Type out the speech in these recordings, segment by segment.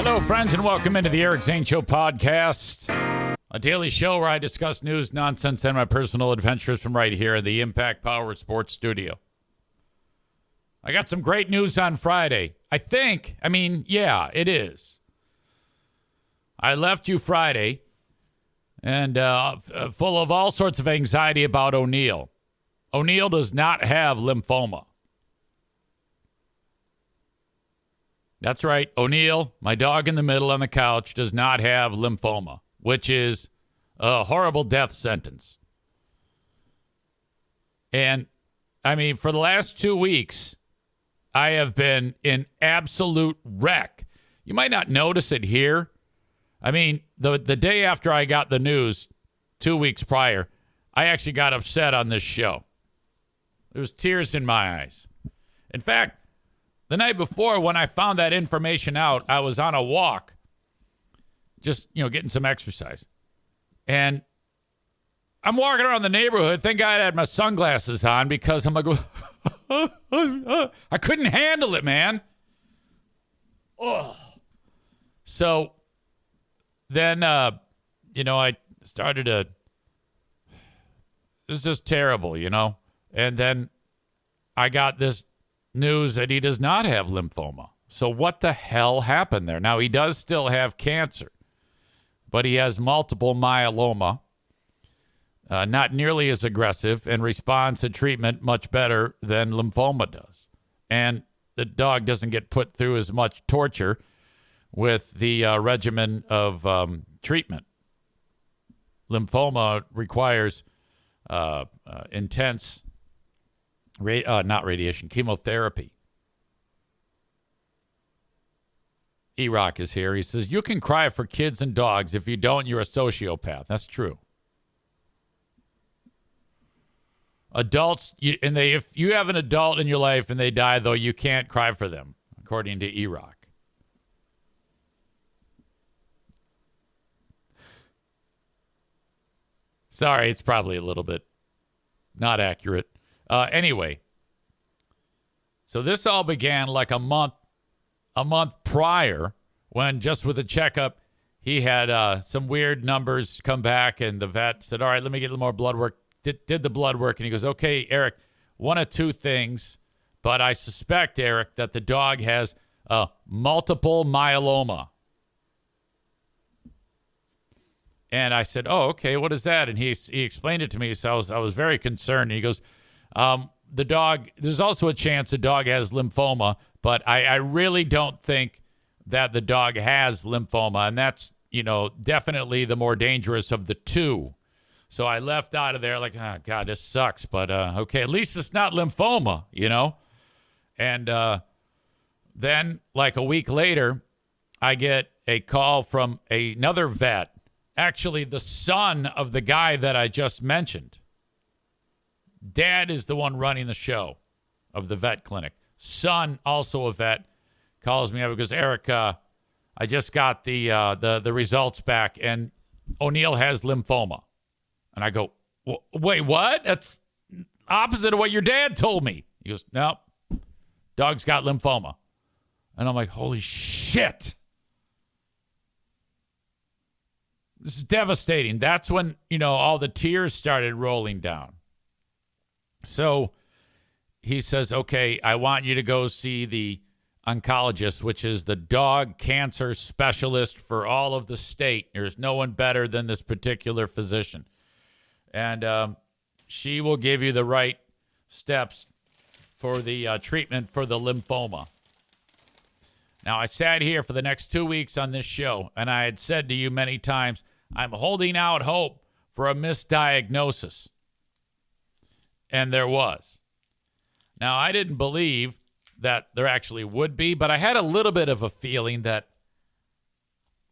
Hello, friends, and welcome into the Eric Zane Show podcast, a daily show where I discuss news, nonsense, and my personal adventures from right here in the Impact Power Sports Studio. I got some great news on Friday. Yeah, it is. I left you Friday and full of all sorts of anxiety about O'Neal. O'Neal does not have lymphoma. That's right. O'Neal, my dog in the middle on the couch, does not have lymphoma, which is a horrible death sentence. And, for the last 2 weeks, I have been in absolute wreck. You might not notice it here. The day after I got the news, 2 weeks prior, I actually got upset on this show. There was tears in my eyes. In fact, the night before, when I found that information out, I was on a walk, just, getting some exercise. And I'm walking around the neighborhood. Thank God I had my sunglasses on because I'm like, I couldn't handle it, man. Oh. So then, I started to, it was just terrible, And then I got this news that he does not have lymphoma. So what the hell happened there? Now, he does still have cancer, but he has multiple myeloma, not nearly as aggressive, and responds to treatment much better than lymphoma does. And the dog doesn't get put through as much torture with the regimen of treatment. Lymphoma requires intense chemotherapy. E-Rock is here. He says, you can cry for kids and dogs. If you don't, you're a sociopath. That's true. Adults, if you have an adult in your life and they die, though, you can't cry for them, according to E-Rock. Sorry, it's probably a little bit not accurate. Anyway, so this all began like a month prior when just with a checkup, he had some weird numbers come back and the vet said, all right, let me get a little more blood work. Did the blood work. And he goes, okay, Eric, one of two things, but I suspect, Eric, that the dog has multiple myeloma. And I said, oh, okay, what is that? And he explained it to me. So I was very concerned. And he goes, the dog, there's also a chance the dog has lymphoma, but I really don't think that the dog has lymphoma. And that's, definitely the more dangerous of the two. So I left out of there like, oh, God, this sucks. But, okay, at least it's not lymphoma, And then like a week later, I get a call from another vet, actually the son of the guy that I just mentioned. Dad is the one running the show of the vet clinic. Son, also a vet, calls me up and goes, Eric, I just got the results back, and O'Neal has lymphoma. And I go, wait, what? That's opposite of what your dad told me. He goes, no, dog's got lymphoma. And I'm like, holy shit. This is devastating. That's when, all the tears started rolling down. So he says, okay, I want you to go see the oncologist, which is the dog cancer specialist for all of the state. There's no one better than this particular physician. And she will give you the right steps for the treatment for the lymphoma. Now, I sat here for the next 2 weeks on this show, and I had said to you many times, I'm holding out hope for a misdiagnosis. And there was. Now, I didn't believe that there actually would be, but I had a little bit of a feeling that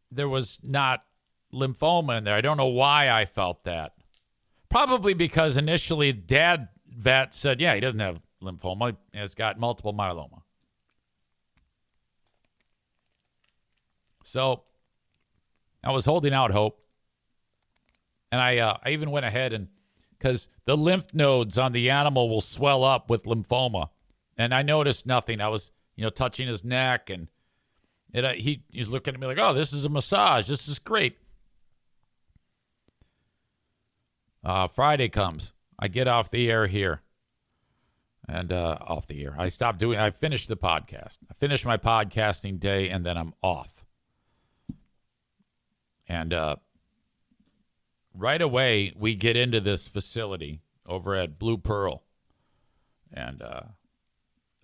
there was not lymphoma in there. I don't know why I felt that. Probably because initially Dad vet said, yeah, he doesn't have lymphoma. He has got multiple myeloma. So I was holding out hope. And I even went ahead and, because the lymph nodes on the animal will swell up with lymphoma. And I noticed nothing. I was, touching his neck and And he's looking at me like, oh, this is a massage. This is great. Friday comes. I get off the air here. And off the air. I finished the podcast. I finished my podcasting day, and then I'm off. And right away, we get into this facility over at Blue Pearl. And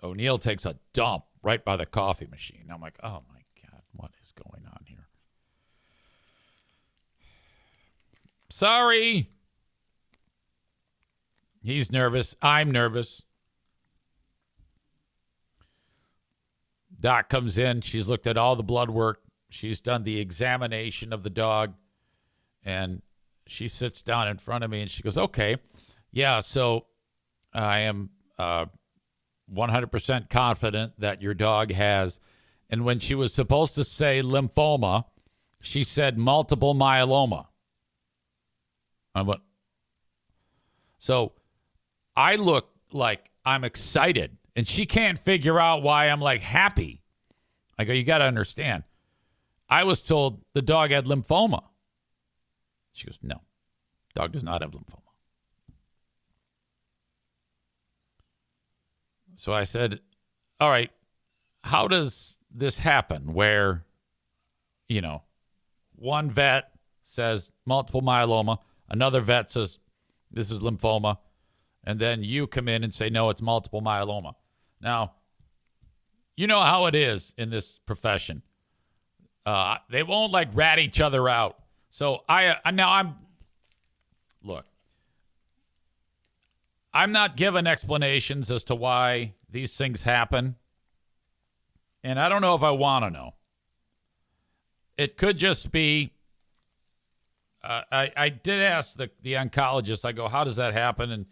O'Neill takes a dump right by the coffee machine. I'm like, oh, my God, what is going on here? Sorry. He's nervous. I'm nervous. Doc comes in. She's looked at all the blood work. She's done the examination of the dog. And she sits down in front of me and she goes, okay, yeah, so I am 100% confident that your dog has. And when she was supposed to say lymphoma, she said multiple myeloma. I went, so I look like I'm excited. And she can't figure out why I'm like happy. I go, you got to understand. I was told the dog had lymphoma. She goes, no, dog does not have lymphoma. So I said, all right, how does this happen where, one vet says multiple myeloma, another vet says this is lymphoma, and then you come in and say, no, it's multiple myeloma. Now, you know how it is in this profession. They won't rat each other out. So I'm not given explanations as to why these things happen. And I don't know if I want to know. It could just be, I did ask the oncologist, I go, how does that happen? And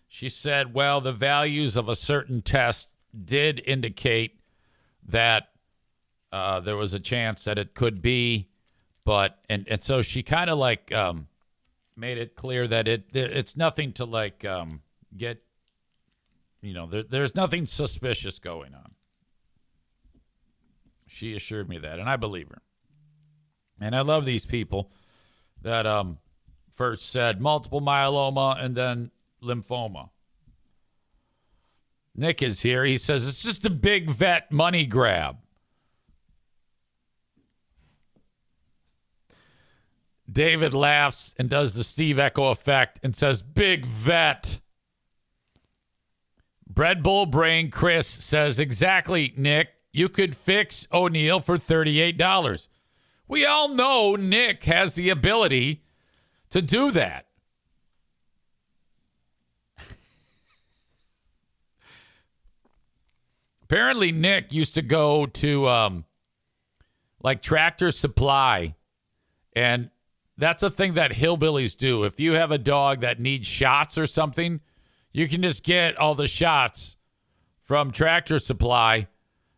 she said, well, the values of a certain test did indicate that there was a chance that it could be, but and so she kind of made it clear that it's nothing to get, there's nothing suspicious going on. She assured me that, and I believe her. And I love these people that first said multiple myeloma and then lymphoma. Nick is here. He says, it's just a big vet money grab. David laughs and does the Steve Echo effect and says, big vet. Bread Bull Brain Chris says, exactly, Nick. You could fix O'Neill for $38. We all know Nick has the ability to do that. Apparently, Nick used to go to Tractor Supply, and that's a thing that hillbillies do. If you have a dog that needs shots or something, you can just get all the shots from Tractor Supply,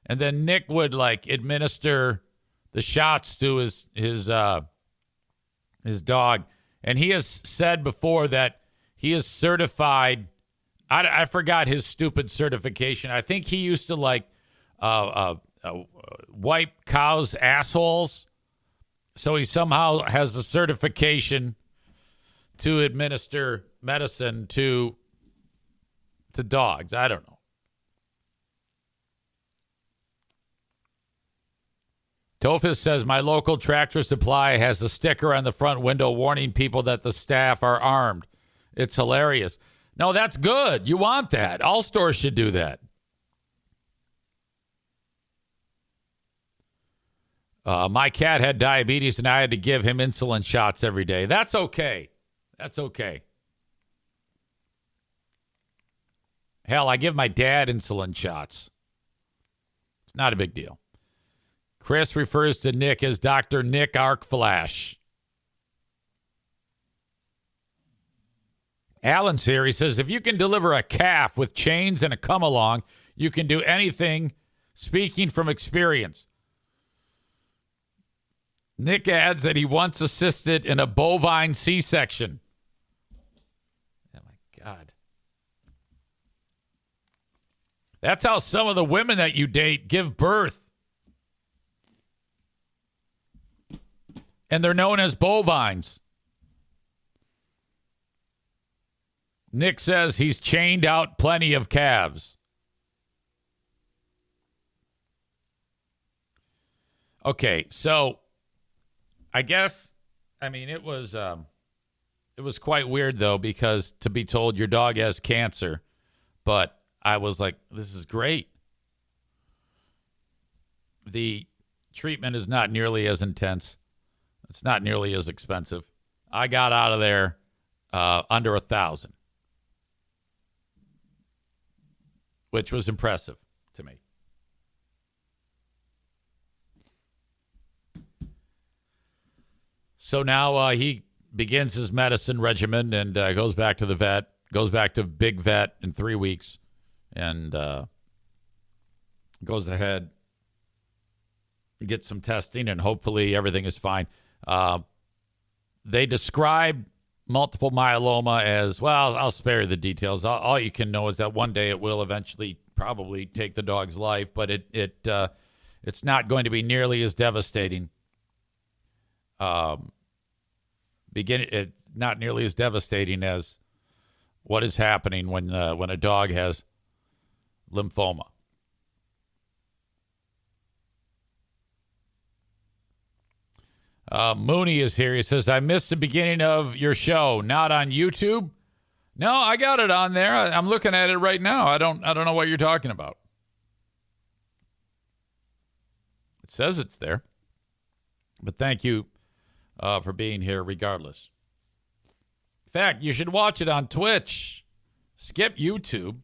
and then Nick would administer the shots to his dog. And he has said before that he is certified. I forgot his stupid certification. I think he used to wipe cows' assholes. So he somehow has a certification to administer medicine to dogs. I don't know. Tophus says, my local Tractor Supply has a sticker on the front window warning people that the staff are armed. It's hilarious. No, that's good. You want that. All stores should do that. My cat had diabetes, and I had to give him insulin shots every day. That's okay. That's okay. Hell, I give my dad insulin shots. It's not a big deal. Chris refers to Nick as Dr. Nick Arkflash. Alan's here. He says, if you can deliver a calf with chains and a come-along, you can do anything, speaking from experience. Nick adds that he once assisted in a bovine C-section. Oh, my God. That's how some of the women that you date give birth. And they're known as bovines. Nick says he's chained out plenty of calves. Okay, so I guess, it was quite weird, though, because to be told your dog has cancer, but I was like, this is great. The treatment is not nearly as intense. It's not nearly as expensive. I got out of there under $1,000, which was impressive to me. So now he begins his medicine regimen and goes back to the vet, goes back to big vet in 3 weeks, and goes ahead, gets some testing, and hopefully everything is fine. They describe multiple myeloma as, well, I'll spare you the details. All you can know is that one day it will eventually probably take the dog's life, but it's not going to be nearly as devastating. Not nearly as devastating as what is happening when a dog has lymphoma. Mooney is here. He says, I missed the beginning of your show. Not on YouTube? No, I got it on there. I'm looking at it right now. I don't know what you're talking about. It says it's there. But thank you for being here regardless. In fact, you should watch it on Twitch. Skip YouTube.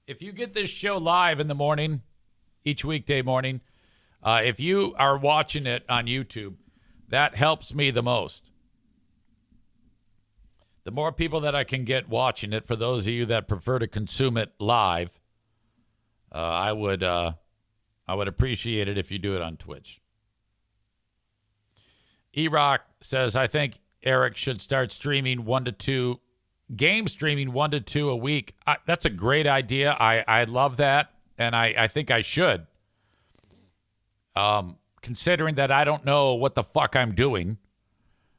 If you get this show live in the morning, each weekday morning, if you are watching it on YouTube, that helps me the most. The more people that I can get watching it, for those of you that prefer to consume it live, I would appreciate it if you do it on Twitch. E-Rock says, I think Eric should start streaming 1 to 2, game streaming 1 to 2 a week. That's a great idea. I love that, and I think I should. Considering that I don't know what the fuck I'm doing,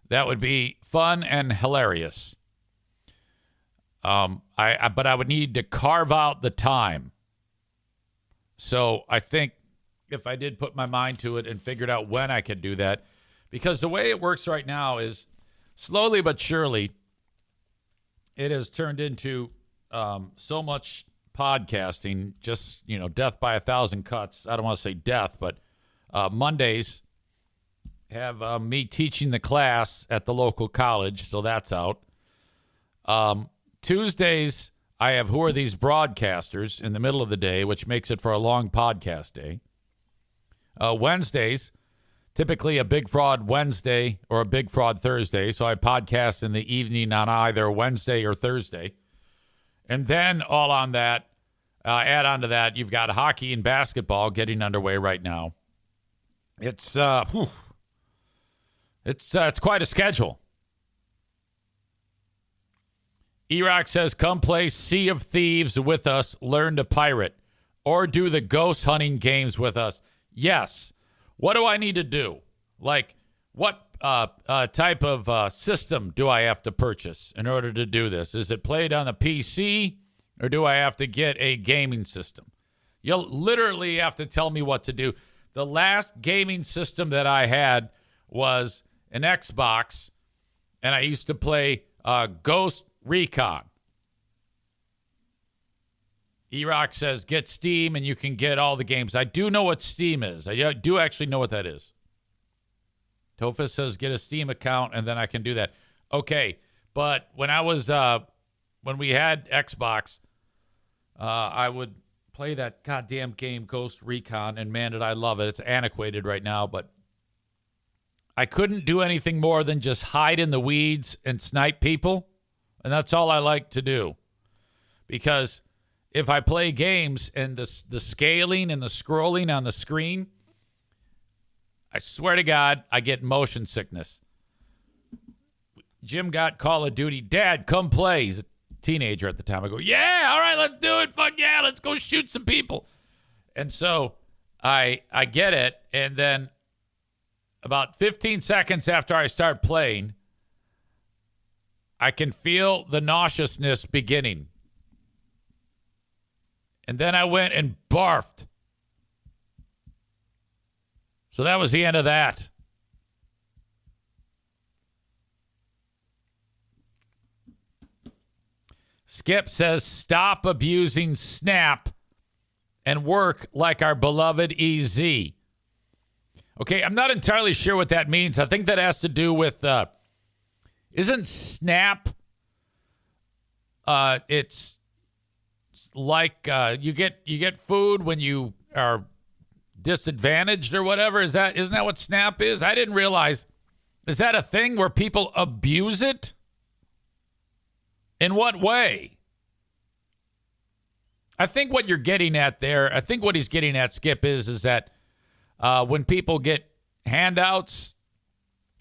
that would be fun and hilarious. But I would need to carve out the time. So I think if I did put my mind to it and figured out when I could do that, because the way it works right now is slowly but surely, it has turned into so much podcasting, just, death by 1,000 cuts. I don't want to say death, but Mondays have me teaching the class at the local college, so that's out. Tuesdays, I have Who Are These Broadcasters in the middle of the day, which makes it for a long podcast day. Wednesdays, typically a Big Fraud Wednesday or a Big Fraud Thursday, so I podcast in the evening on either Wednesday or Thursday. And then all on that, add on to that, you've got hockey and basketball getting underway right now. It's quite a schedule. E-Rock says, come play Sea of Thieves with us, learn to pirate, or do the ghost hunting games with us. Yes. What do I need to do? Like, what type of system do I have to purchase in order to do this? Is it played on the PC, or do I have to get a gaming system? You'll literally have to tell me what to do. The last gaming system that I had was an Xbox, and I used to play Ghost Recon. E-Rock says, get Steam and you can get all the games. I do know what Steam is. I do actually know what that is. Tofa says, get a Steam account and then I can do that. Okay, but when we had Xbox, I would play that goddamn game Ghost Recon, and man, did I love it. It's antiquated right now, but I couldn't do anything more than just hide in the weeds and snipe people, and that's all I like to do. Because if I play games and the scaling and the scrolling on the screen, I swear to God, I get motion sickness. Jim got Call of Duty. Dad, come play. He's a teenager at the time. I go, yeah, all right, let's do it. Fuck yeah, let's go shoot some people. And so I get it, and then about 15 seconds after I start playing, I can feel the nauseousness beginning. And then I went and barfed. So that was the end of that. Skip says, stop abusing Snap and work like our beloved EZ. Okay, I'm not entirely sure what that means. I think that has to do with, isn't Snap, it's like you get food when you are disadvantaged or whatever. Isn't that what Snap is? I didn't realize. Is that a thing where people abuse it? In what way? I think what you're getting at there, I think what he's getting at, Skip, is that when people get handouts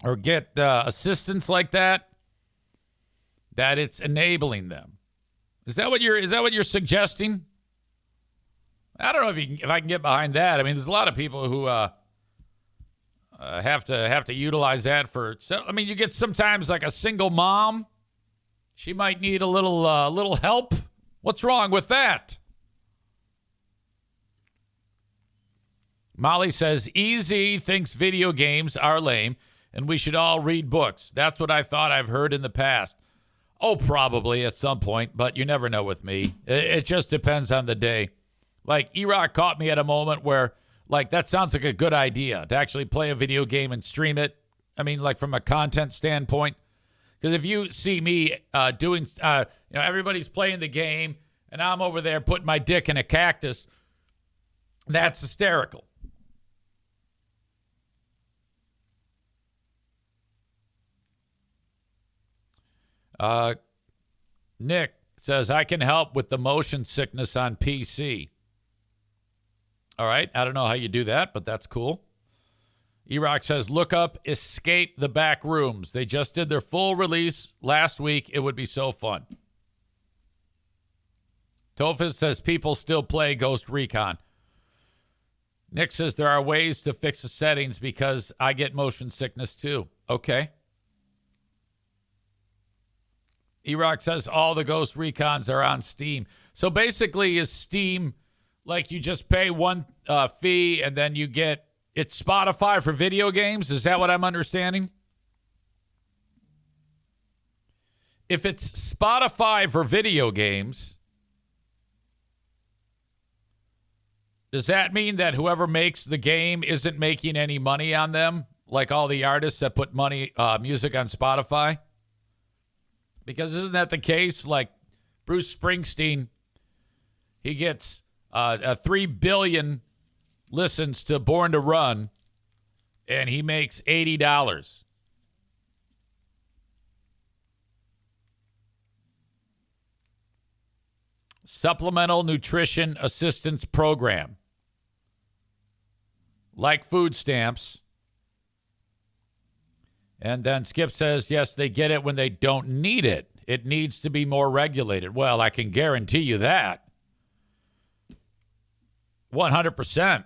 or get assistance like that, that it's enabling them. Is that what you're suggesting? I don't know if I can get behind that. I mean, there's a lot of people who have to utilize that for. So, I mean, you get sometimes like a single mom. She might need a little help. What's wrong with that? Molly says, EZ thinks video games are lame and we should all read books. That's what I thought I've heard in the past. Oh, probably at some point, but you never know with me. It just depends on the day. Like, E-Rock caught me at a moment where, like, that sounds like a good idea to actually play a video game and stream it. I mean, like, from a content standpoint. Because if you see me doing, everybody's playing the game and I'm over there putting my dick in a cactus, that's hysterical. Nick says, I can help with the motion sickness on PC. All right. I don't know how you do that, but that's cool. E-Rock says, look up Escape the Back Rooms. They just did their full release last week. It would be so fun. Tofis says, people still play Ghost Recon. Nick says, there are ways to fix the settings because I get motion sickness too. Okay. E-Rock says, all the Ghost Recons are on Steam. So basically, is Steam like you just pay one fee and then you get, it's Spotify for video games? Is that what I'm understanding? If it's Spotify for video games, does that mean that whoever makes the game isn't making any money on them? Like all the artists that put music on Spotify? Because isn't that the case? Like Bruce Springsteen, he gets 3 billion listens to Born to Run, and he makes $80. Supplemental Nutrition Assistance Program. Like food stamps. And then Skip says, yes, they get it when they don't need it. It needs to be more regulated. Well, I can guarantee you that. 100%.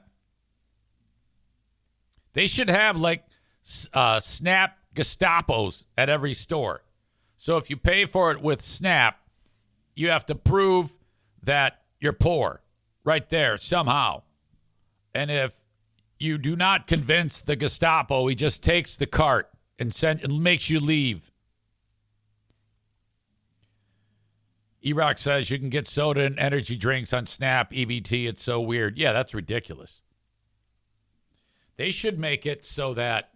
They should have like Snap Gestapos at every store. So if you pay for it with Snap, you have to prove that you're poor right there somehow. And if you do not convince the Gestapo, he just takes the cart and makes you leave. E-Rock says you can get soda and energy drinks on Snap, EBT. It's so weird. Yeah, that's ridiculous. They should make it so that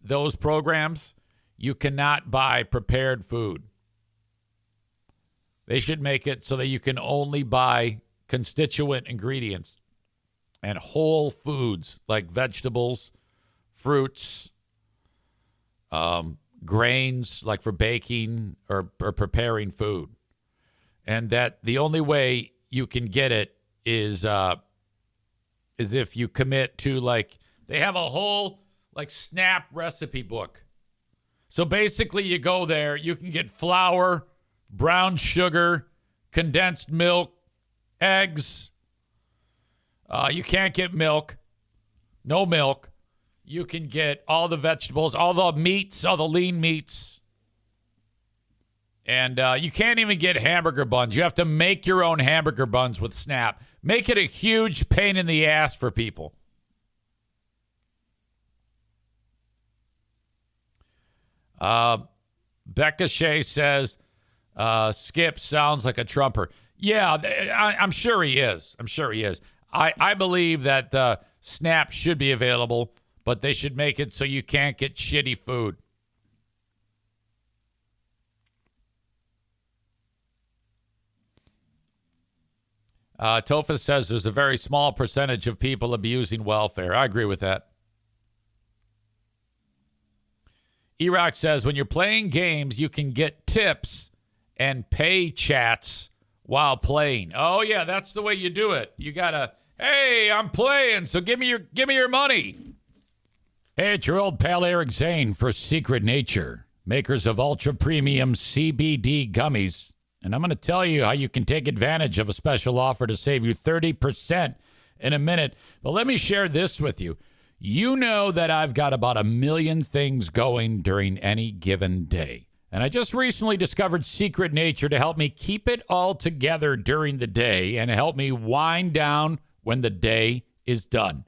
those programs, you cannot buy prepared food. They should make it so that you can only buy constituent ingredients and whole foods like vegetables, fruits, grains, like for baking or preparing food. And that the only way you can get it is if you commit to, like, they have a whole, like, Snap recipe book. So basically you go there, you can get flour, brown sugar, condensed milk, eggs. You can't get milk. No milk. You can get all the vegetables, all the meats, all the lean meats. And you can't even get hamburger buns. You have to make your own hamburger buns with Snap. Make it a huge pain in the ass for people. Becca Shea says, Skip sounds like a Trumper. Yeah, I'm sure he is. I believe that Snap should be available, but they should make it so you can't get shitty food. Tofa says there's a very small percentage of people abusing welfare. I agree with that. Erock says when you're playing games, you can get tips and pay chats while playing. Oh yeah, that's the way you do it. You gotta, hey, I'm playing, so give me your money. Hey, it's your old pal Eric Zane for Secret Nature, makers of ultra premium CBD gummies. And I'm going to tell you how you can take advantage of a special offer to save you 30% in a minute. But let me share this with you. You know that I've got about 1 million things going during any given day. And I just recently discovered Secret Nature to help me keep it all together during the day and help me wind down when the day is done.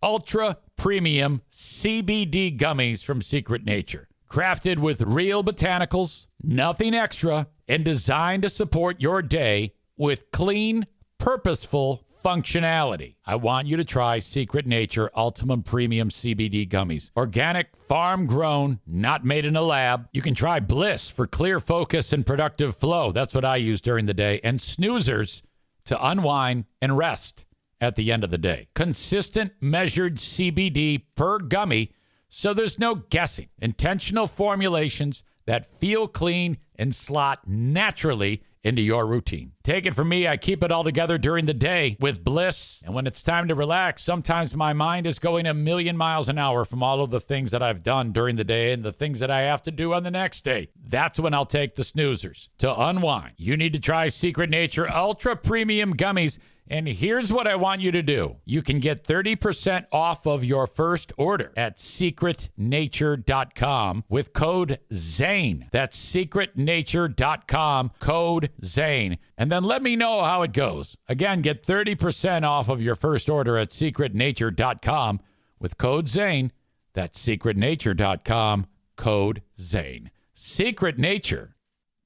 Ultra premium CBD gummies from Secret Nature. Crafted with real botanicals, nothing extra, and designed to support your day with clean, purposeful functionality. I want you to try Secret Nature Ultimate Premium CBD Gummies. Organic, farm-grown, not made in a lab. You can try Bliss for clear focus and productive flow. That's what I use during the day. And Snoozers to unwind and rest at the end of the day. Consistent, measured CBD per gummy, so there's no guessing. Intentional formulations that feel clean and slot naturally into your routine. Take it from me, I keep it all together during the day with Bliss. And when it's time to relax, sometimes my mind is going 1,000,000 miles an hour from all of the things that I've done during the day and the things that I have to do on the next day. That's when I'll take the Snoozers to unwind. You need to try Secret Nature Ultra Premium Gummies. And here's what I want you to do. You can get 30% off of your first order at secretnature.com with code ZANE. That's secretnature.com, code ZANE. And then let me know how it goes. Again, get 30% off of your first order at secretnature.com with code ZANE. That's secretnature.com, code ZANE. Secret Nature.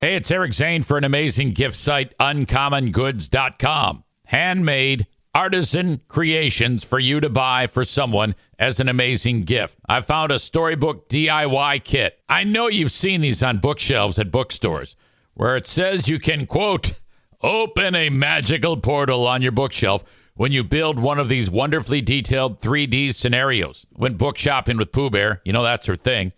Hey, it's Eric Zane for an amazing gift site, uncommongoods.com. Handmade, artisan creations for you to buy for someone as an amazing gift. I found a storybook DIY kit. I know you've seen these on bookshelves at bookstores where it says you can, quote, open a magical portal on your bookshelf when you build one of these wonderfully detailed 3D scenarios. Went book shopping with Pooh Bear. You know, that's her thing.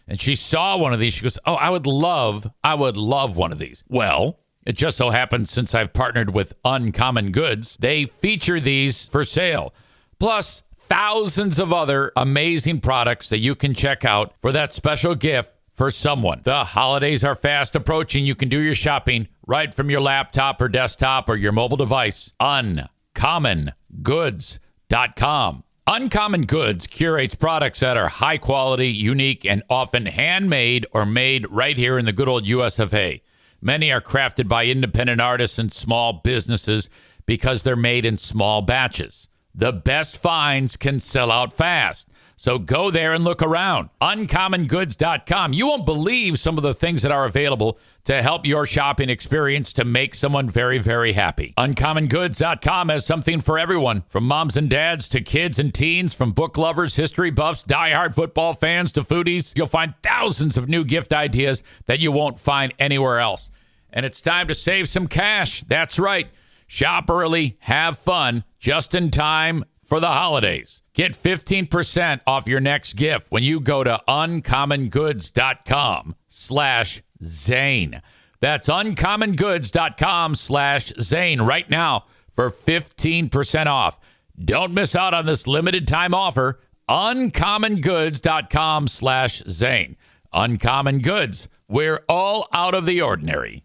And she saw one of these. She goes, oh, I would love one of these. Well, it just so happens since I've partnered with Uncommon Goods, they feature these for sale. Plus, thousands of other amazing products that you can check out for that special gift for someone. The holidays are fast approaching. You can do your shopping right from your laptop or desktop or your mobile device. UncommonGoods.com. Uncommon Goods curates products that are high quality, unique, and often handmade or made right here in the good old US of A. Many are crafted by independent artists and small businesses because they're made in small batches. The best finds can sell out fast. So go there and look around. UncommonGoods.com. You won't believe some of the things that are available to help your shopping experience to make someone very, very happy. UncommonGoods.com has something for everyone, from moms and dads to kids and teens, from book lovers, history buffs, diehard football fans to foodies. You'll find thousands of new gift ideas that you won't find anywhere else. And it's time to save some cash. That's right. Shop early, have fun, just in time for the holidays. Get 15% off your next gift when you go to uncommongoods.com/Zane. That's uncommongoods.com/Zane right now for 15% off. Don't miss out on this limited time offer. uncommongoods.com/Zane. Uncommon Goods. We're all out of the ordinary.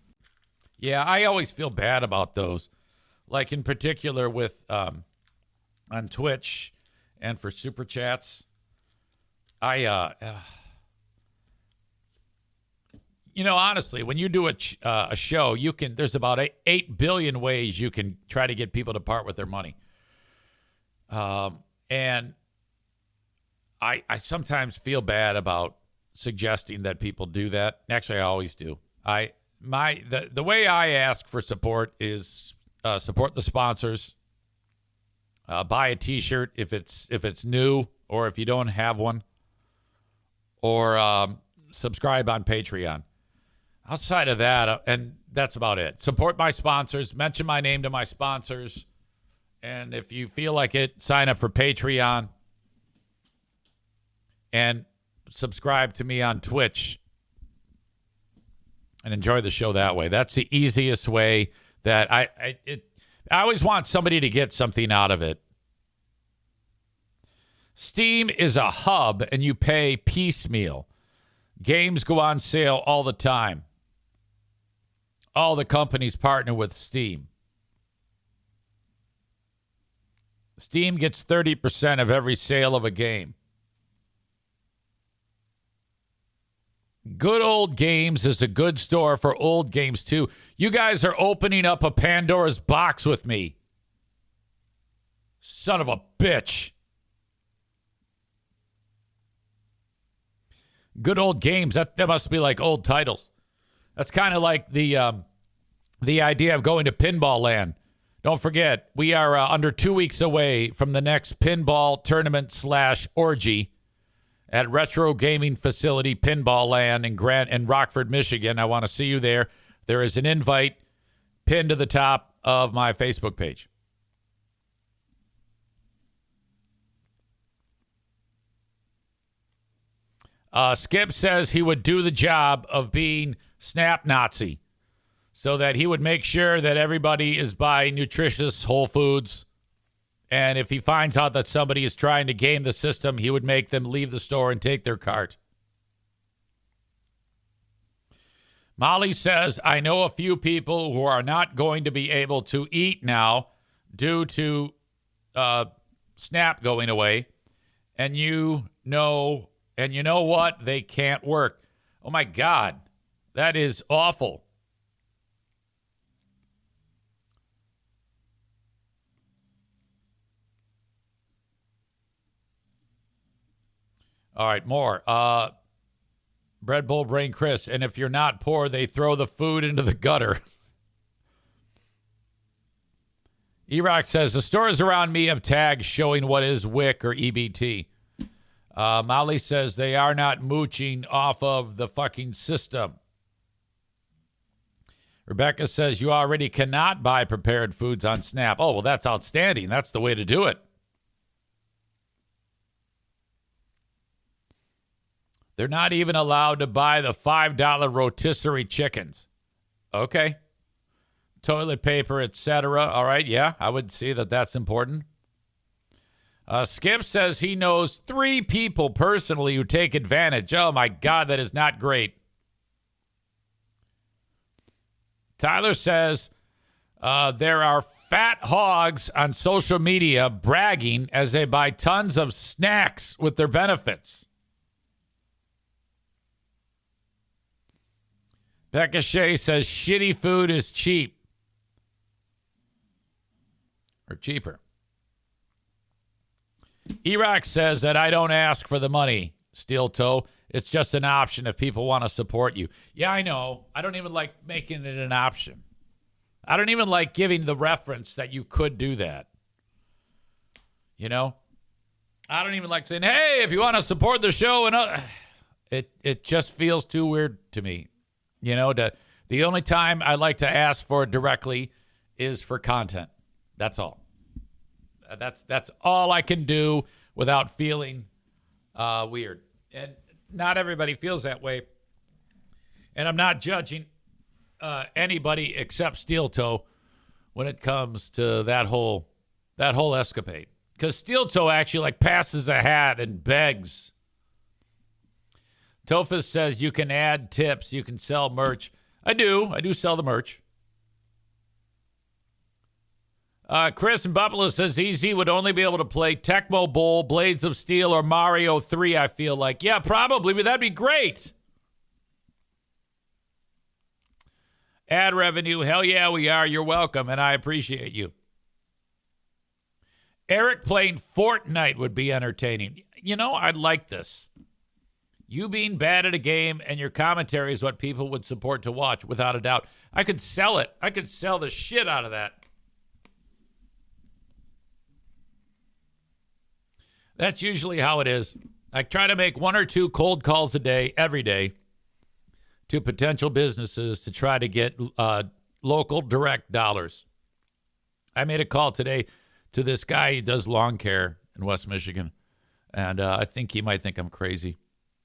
Yeah, I always feel bad about those. Like in particular with on Twitch and for Super Chats. Honestly, when you do a show, there's about 8 billion ways you can try to get people to part with their money. And I sometimes feel bad about suggesting that people do that. Actually, I always do. The way I ask for support is support the sponsors. Buy a T-shirt if it's new or if you don't have one, or subscribe on Patreon. Outside of that, and that's about it. Support my sponsors. Mention my name to my sponsors. And if you feel like it, sign up for Patreon. And subscribe to me on Twitch. And enjoy the show that way. That's the easiest way that I always want somebody to get something out of it. Steam is a hub, and you pay piecemeal. Games go on sale all the time. All the companies partner with Steam. Steam gets 30% of every sale of a game. Good Old Games is a good store for old games, too. You guys are opening up a Pandora's box with me. Son of a bitch. Good Old Games, that must be like old titles. That's kind of like the idea of going to Pinball Land. Don't forget, we are under 2 weeks away from the next pinball tournament / orgy at Retro Gaming Facility Pinball Land in Rockford, Michigan. I want to see you there. There is an invite pinned to the top of my Facebook page. Skip says he would do the job of being Snap Nazi so that he would make sure that everybody is buying nutritious whole foods. And if he finds out that somebody is trying to game the system, he would make them leave the store and take their cart. Molly says, I know a few people who are not going to be able to eat now due to SNAP going away. And you know what? They can't work. Oh, my God. That is awful. All right, more. Bread Bowl Brain Chris. And if you're not poor, they throw the food into the gutter. E-Rock says, the stores around me have tags showing what is WIC or EBT. Molly says they are not mooching off of the fucking system. Rebecca says you already cannot buy prepared foods on SNAP. Oh, well, that's outstanding. That's the way to do it. They're not even allowed to buy the $5 rotisserie chickens. Okay. Toilet paper, etc. All right, yeah, I would see that that's important. Skip says he knows 3 people personally who take advantage. Oh, my God, that is not great. Tyler says there are fat hogs on social media bragging as they buy tons of snacks with their benefits. Becca Shea says shitty food is cheap. Or cheaper. E-Rock says that I don't ask for the money, Steel Toe. It's just an option if people want to support you. Yeah, I know. I don't even like making it an option. I don't even like giving the reference that you could do that. You know? I don't even like saying, hey, if you want to support the show, and it just feels too weird to me. You know, the only time I like to ask for it directly is for content. That's all. That's all I can do without feeling weird. And not everybody feels that way. And I'm not judging anybody except Steel Toe when it comes to that whole escapade. Because Steel Toe actually like passes a hat and begs. Tophus says you can add tips, you can sell merch. I do sell the merch. Chris in Buffalo says EZ would only be able to play Tecmo Bowl, Blades of Steel, or Mario 3, I feel like. Yeah, probably, but that'd be great. Ad revenue, hell yeah, we are. You're welcome, and I appreciate you. Eric playing Fortnite would be entertaining. You know, I'd like this. You being bad at a game and your commentary is what people would support to watch, without a doubt. I could sell it. I could sell the shit out of that. That's usually how it is. I try to make 1 or 2 cold calls a day, every day, to potential businesses to try to get local direct dollars. I made a call today to this guy. He does lawn care in West Michigan, and I think he might think I'm crazy.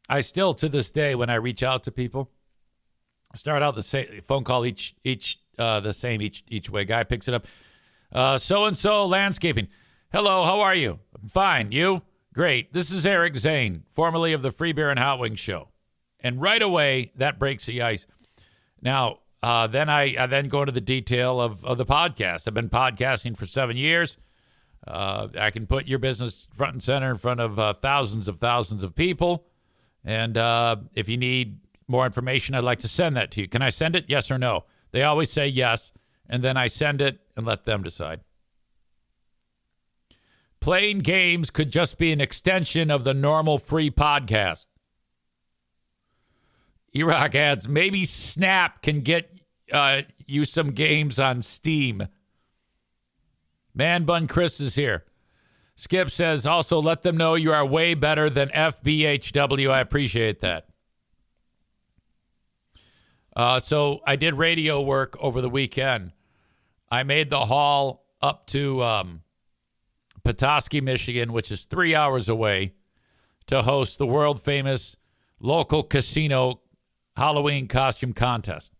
I still, to this day, when I reach out to people, start out the same phone call each way. Guy picks it up. So-and-so landscaping. Hello, how are you? I'm fine. You? Great. This is Eric Zane, formerly of the Free Beer and Hot Wings Show. And right away, that breaks the ice. Now, then I then go into the detail of the podcast. I've been podcasting for 7 years. I can put your business front and center in front of thousands of people. And if you need more information, I'd like to send that to you. Can I send it? Yes or no? They always say yes. And then I send it and let them decide. Playing games could just be an extension of the normal free podcast. E-Rock adds, maybe Snap can get you some games on Steam. Man Bun Chris is here. Skip says, also let them know you are way better than FBHW. I appreciate that. So I did radio work over the weekend. I made the haul up to Petoskey, Michigan, which is 3 hours away, to host the world famous local casino Halloween costume contest.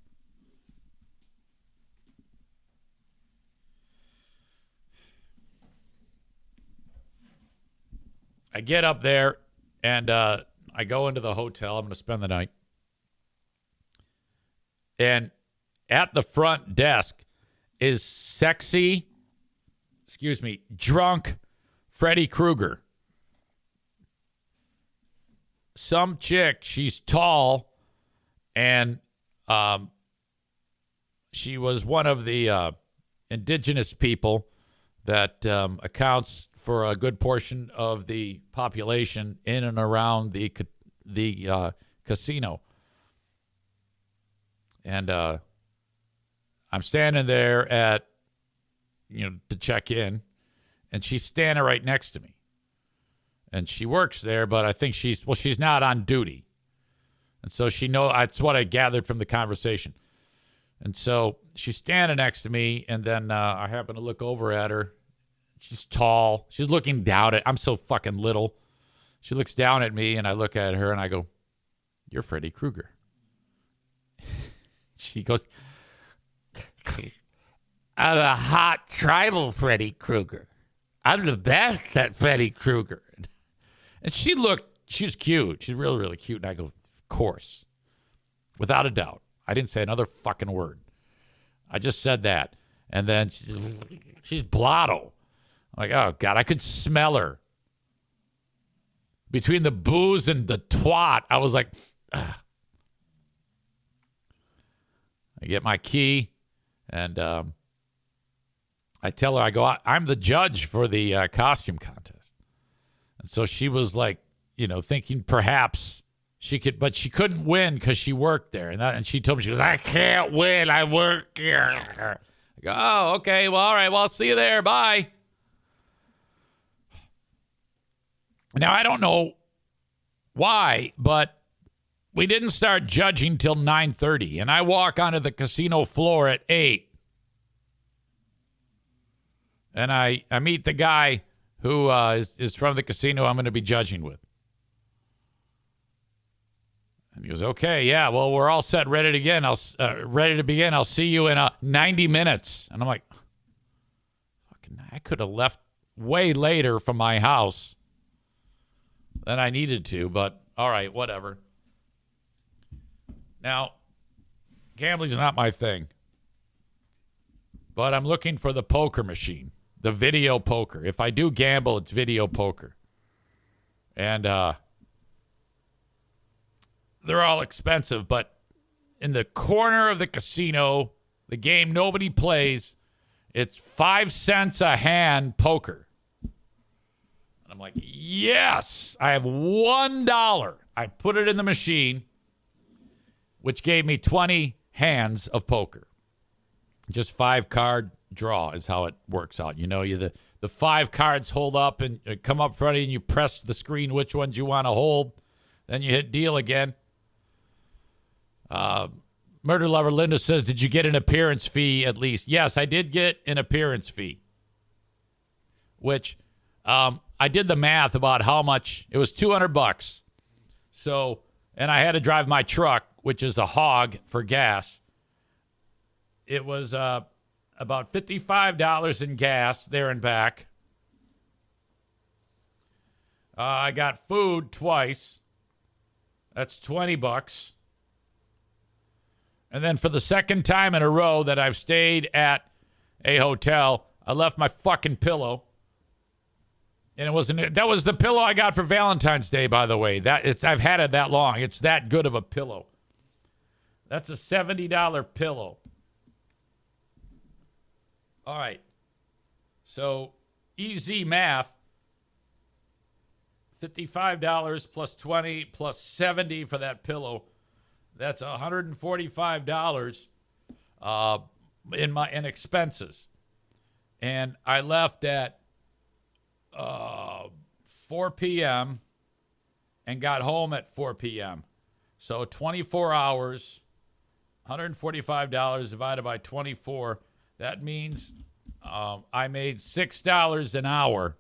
I get up there and I go into the hotel. I'm going to spend the night. And at the front desk is drunk Freddy Krueger. Some chick, she's tall, and she was one of the indigenous people that accounts for a good portion of the population in and around the casino. And I'm standing there to check in, and she's standing right next to me. And she works there, but I think she's not on duty. And so that's what I gathered from the conversation. And so she's standing next to me, and then I happen to look over at her. She's tall. She's looking down at. I'm so fucking little. She looks down at me, and I look at her, and I go, "You're Freddy Krueger." She goes, "I'm a hot tribal Freddy Krueger. I'm the best at Freddy Krueger." And she was cute. She's really, really cute. And I go, "Of course. Without a doubt." I didn't say another fucking word. I just said that. And then she's blotto. I'm like, oh, God, I could smell her. Between the booze and the twat, I was like, ugh. I get my key, and I tell her, I go, I'm the judge for the costume contest. And so she was like, thinking perhaps she could, but she couldn't win because she worked there. And she told me, she goes, I can't win. I work here. I go, oh, okay. Well, all right. Well, I'll see you there. Bye. Now, I don't know why, but we didn't start judging till 9:30, and I walk onto the casino floor at 8. And I meet the guy who is from the casino I'm going to be judging with. And he goes, okay, yeah, well, we're all set, ready to begin. I'll see you in 90 minutes. And I'm like, fucking, I could have left way later from my house than I needed to, but all right, whatever. Now, gambling's not my thing, but I'm looking for the poker machine. The video poker. If I do gamble, it's video poker. And they're all expensive, but in the corner of the casino, the game nobody plays, it's 5 cents a hand poker. And I'm like, yes, I have $1. I put it in the machine, which gave me 20 hands of poker. Just 5-card draw is how it works out. You know, the 5 cards hold up and come up front and you press the screen which ones you want to hold. Then you hit deal again. Murder Lover Linda says, did you get an appearance fee at least? Yes, I did get an appearance fee, which I did the math about how much. It was $200. So, and I had to drive my truck, which is a hog for gas. It was about $55 in gas there and back. I got food twice. That's $20. And then for the second time in a row that I've stayed at a hotel, I left my fucking pillow. And that was the pillow I got for Valentine's Day, by the way. I've had it that long. It's that good of a pillow. That's a $70 pillow. All right. So easy math. $55 plus 20 plus 70 for that pillow. That's $145 in expenses. And I left at 4 p.m. and got home at 4 p.m. So 24 hours, $145 divided by 24. That means I made $6 an hour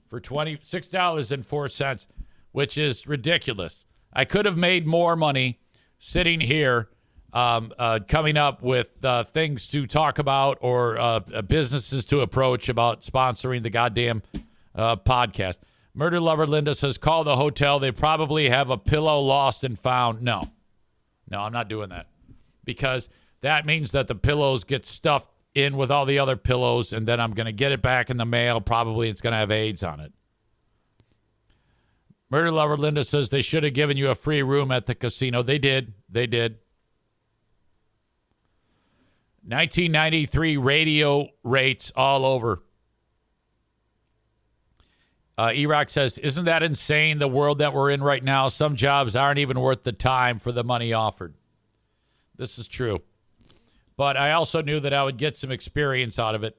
for $6.04, which is ridiculous. I could have made more money sitting here coming up with things to talk about or businesses to approach about sponsoring the goddamn podcast. Murder Lover Linda says, call the hotel. They probably have a pillow lost and found. No, I'm not doing that, because that means that the pillows get stuffed in with all the other pillows, and then I'm going to get it back in the mail. Probably it's going to have AIDS on it. Murder Lover Linda says they should have given you a free room at the casino. They did. 1993 radio rates all over. E-Rock says, isn't that insane, the world that we're in right now? Some jobs aren't even worth the time for the money offered. This is true. But I also knew that I would get some experience out of it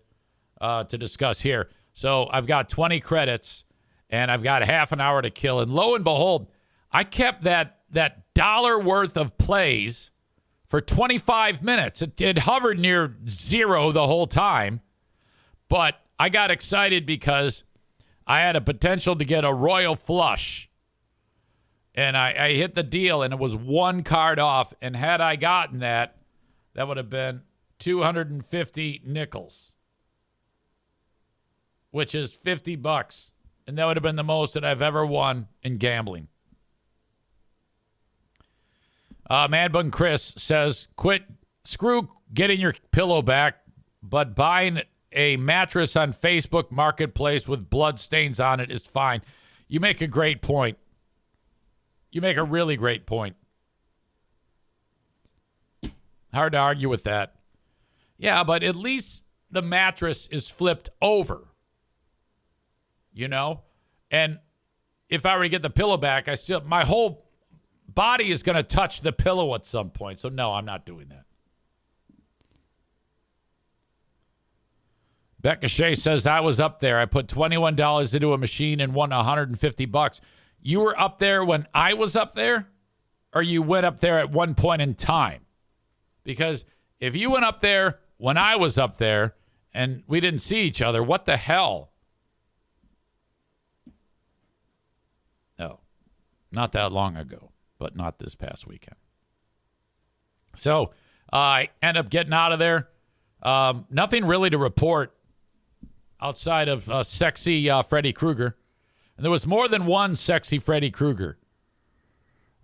to discuss here. So I've got 20 credits, and I've got half an hour to kill. And lo and behold, I kept that dollar worth of plays for 25 minutes. It hovered near zero the whole time. But I got excited because I had a potential to get a royal flush. And I hit the deal, and it was one card off. And had I gotten that, that would have been 250 nickels, which is $50. And that would have been the most that I've ever won in gambling. Mad Bun Chris says, screw getting your pillow back, but buying a mattress on Facebook Marketplace with blood stains on it is fine. You make a great point. You make a really great point. Hard to argue with that. Yeah, but at least the mattress is flipped over. You know? And if I were to get the pillow back, my whole body is going to touch the pillow at some point. So no, I'm not doing that. Becca Shea says, I was up there. I put $21 into a machine and won $150. You were up there when I was up there? Or you went up there at one point in time? Because if you went up there when I was up there and we didn't see each other, what the hell? No, not that long ago, but not this past weekend. So I end up getting out of there. Nothing really to report outside of sexy Freddy Krueger. And there was more than one sexy Freddy Krueger.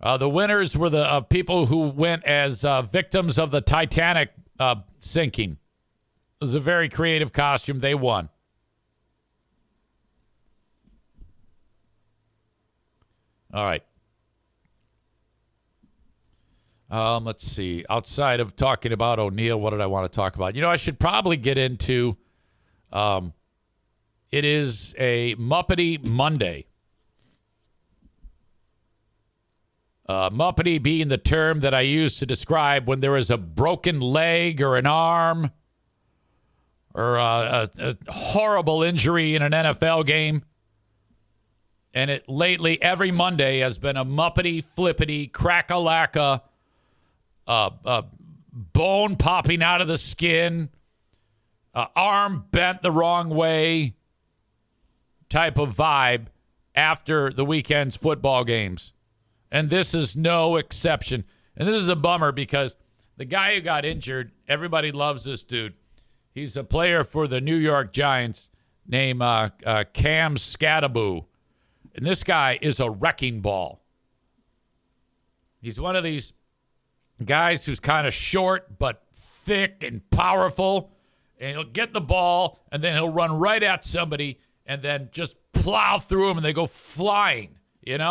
The winners were the people who went as victims of the Titanic sinking. It was a very creative costume. They won. All right. Let's see. Outside of talking about O'Neal, what did I want to talk about? I should probably get into it is a Muppety Monday. Muppety being the term that I use to describe when there is a broken leg or an arm or a horrible injury in an NFL game. And it lately, every Monday, has been a Muppety, flippity, crack-a-lacka, bone popping out of the skin, arm bent the wrong way type of vibe after the weekend's football games. And this is no exception. And this is a bummer because the guy who got injured, everybody loves this dude. He's a player for the New York Giants named Cam Scattaboo. And this guy is a wrecking ball. He's one of these guys who's kind of short but thick and powerful. And he'll get the ball, and then he'll run right at somebody and then just plow through them, and they go flying, And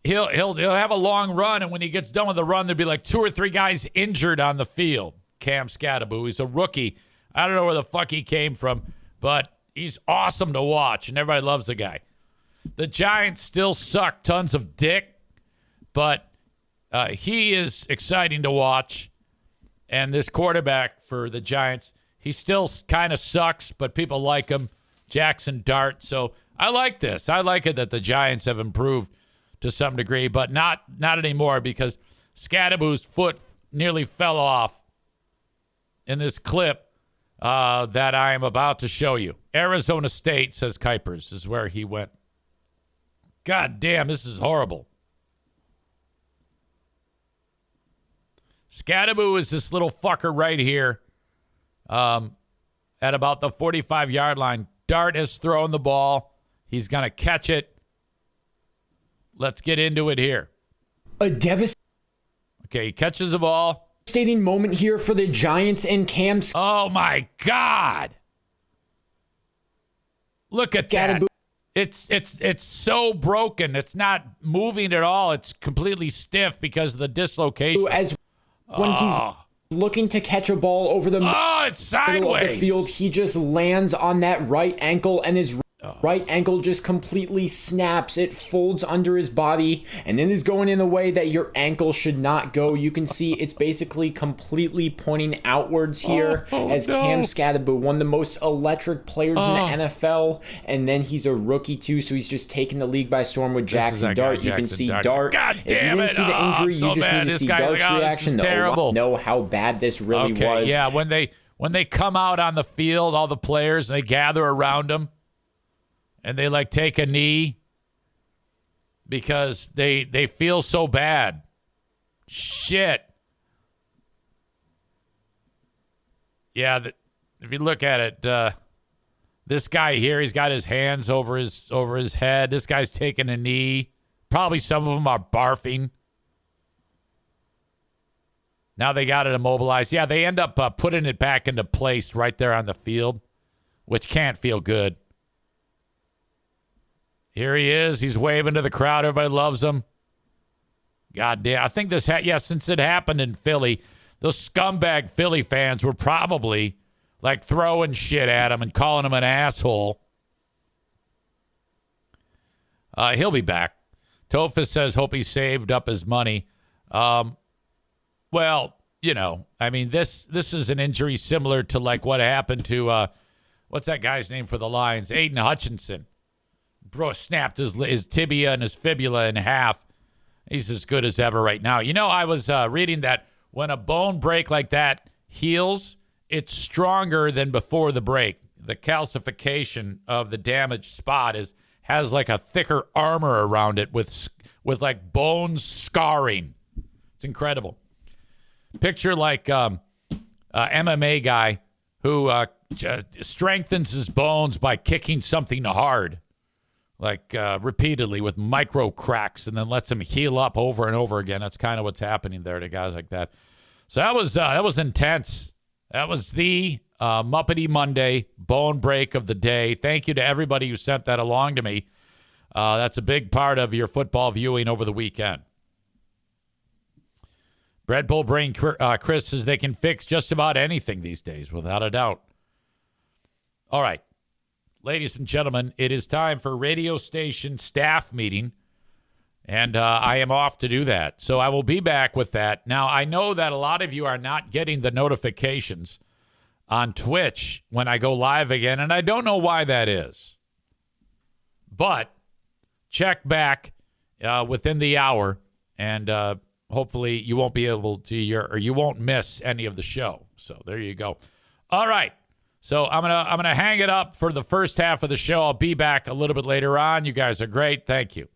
he'll have a long run, and when he gets done with the run, there'll be like 2 or 3 guys injured on the field. Cam Scattaboo, he's a rookie. I don't know where the fuck he came from, but he's awesome to watch, and everybody loves the guy. The Giants still suck tons of dick, but he is exciting to watch. And this quarterback for the Giants, he still kind of sucks, but people like him, Jackson Dart. So I like this. I like it that the Giants have improved to some degree, but not anymore because Scattaboo's foot nearly fell off in this clip that I am about to show you. Arizona State, says Kuipers, is where he went. God damn, this is horrible. Scattaboo is this little fucker right here at about the 45-yard line. Dart has thrown the ball. He's going to catch it. Let's get into it here. A devastating he catches the ball. Moment here for the Giants and Cam. Oh, my God. Look at that. It's so broken. It's not moving at all. It's completely stiff because of the dislocation. As when he's looking to catch a ball over the it's sideways. middle of the field, he just lands on that right ankle, and his right ankle just completely snaps. It folds under his body, and it is going in the way that your ankle should not go. You can see it's basically completely pointing outwards here as Cam Scattaboo, one of the most electric players in the NFL, and then he's a rookie too, so he's just taking the league by storm with Jackson Dart. You can see Dart. God if damn you didn't see the injury, you just need to see Dart's reaction to know how bad this really was. Yeah, when they come out on the field, all the players, and they gather around him, and they take a knee because they feel so bad. Shit. Yeah, if you look at it, this guy here, he's got his hands over his head. This guy's taking a knee. Probably some of them are barfing. Now they got it immobilized. Yeah, they end up putting it back into place right there on the field, which can't feel good. Here he is. He's waving to the crowd. Everybody loves him. God damn. I think this, since it happened in Philly, those scumbag Philly fans were probably throwing shit at him and calling him an asshole. He'll be back. Tophus says, hope he saved up his money. Well, this is an injury similar to what happened to, what's that guy's name for the Lions? Aiden Hutchinson. Bro snapped his tibia and his fibula in half. He's as good as ever right now. I was reading that when a bone break like that heals, it's stronger than before the break. The calcification of the damaged spot has a thicker armor around it with bone scarring. It's incredible. Picture MMA guy who strengthens his bones by kicking something hard. Repeatedly with micro cracks, and then lets him heal up over and over again. That's kind of what's happening there to guys like that. So that was intense. That was the Muppety Monday bone break of the day. Thank you to everybody who sent that along to me. That's a big part of your football viewing over the weekend. Bread Bowl Brain Chris says they can fix just about anything these days, without a doubt. All right. Ladies and gentlemen, it is time for radio station staff meeting, and I am off to do that. So I will be back with that. Now, I know that a lot of you are not getting the notifications on Twitch when I go live again, and I don't know why that is. But check back within the hour, and hopefully you won't be able to you won't miss any of the show. So there you go. All right. So I'm gonna hang it up for the first half of the show. I'll be back a little bit later on. You guys are great. Thank you.